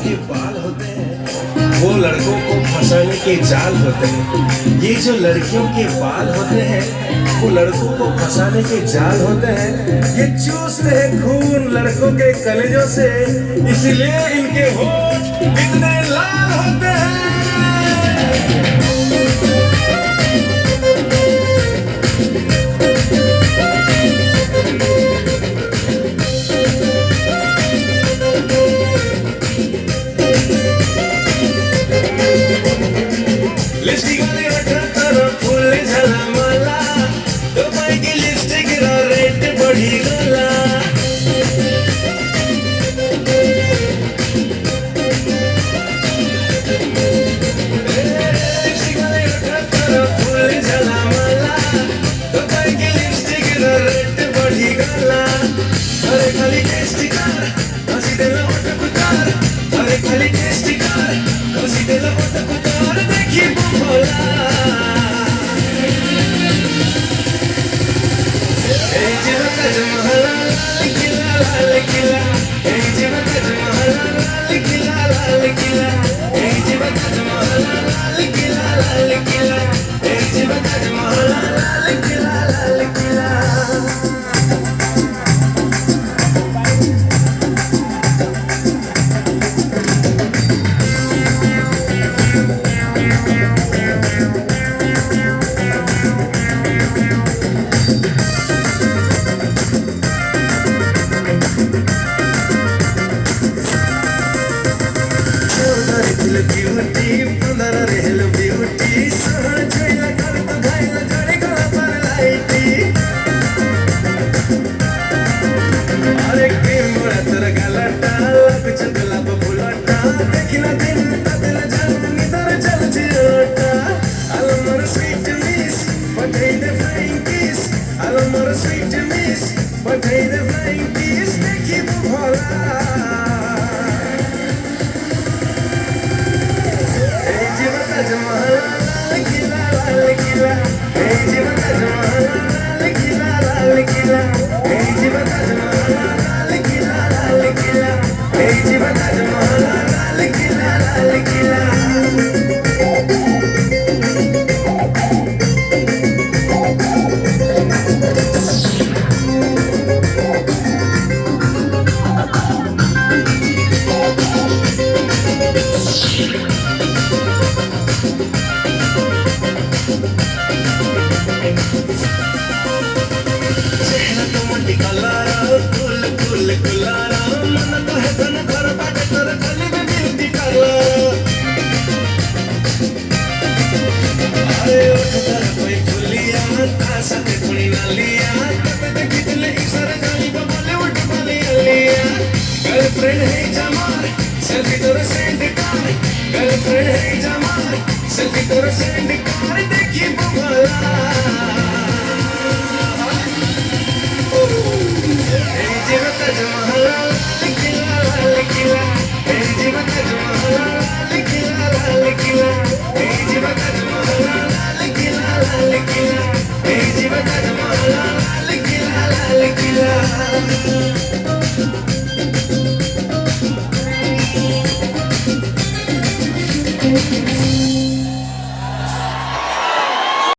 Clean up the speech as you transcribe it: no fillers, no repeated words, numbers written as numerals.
के बाल होते हैं वो लड़कों को फंसाने के जाल होते हैं। ये जो लड़कियों के बाल होते हैं वो लड़कों को फंसाने के जाल होते हैं। ये चूसते हैं खून लड़कों के कलेजों से, इसलिए इनके होठ इतने लाल होते हैं। लिपस्टिक वाले अठरा फूले झाला मला तो पाई लिपस्टिक रेट बढ़ी गला। लिपस्टिक वाले अठरा फूले झाला मला तो पाई लिपस्टिक रेट बढ़ी गला। अरे खाली टेस्टी कर हंसी देला ओट कुतार, अरे खाली टेस्टी कर हंसी देला ओट कुतार। देखी भोला ए जीवा ताजमहल लाल किला लाल किला, ए जीवा ताजमहल लाल किला लाल किला, ए जीवा ताजमहल लाल किला लाल किला, ए जीवा Taj Mahal Lal Qila Lal Qila. Beauty पंदर rail beauty सहजला कर तो घायल करे गला पर लाइटी। अरे के मोरा तर गलटा लग चकला बबुलटा देखिना दिन तदल जानी दर चल चिरोटा। अलमर स्वीट मिस पठाई दे फ्लाइंग किस, अलमर स्वीट मिस पठाई दे फ्लाइंग किस। देखी भोला ताजमहल लाल किला लाल किला, ए जीवा ताजमहल लाल किला लाल किला, ए जीवा ताजमहल लाल किला लाल किला, ए जीवा ताजमहल लाल किला लाल किला। गर्लफ्रेंड है जमाल सेल्फी तोरा सेंड कर, गर्लफ्रेंड है जमाल सेल्फी तोरा सेंड कर। देखी भोला ए जीवा ताजमहल लाल किला लाल किला, ए जीवा ताजमहल लाल किला लाल किला, ए जीवा ताजमहल लाल किला लाल किला, ए जीवा ताजमहल लाल किला लाल किला।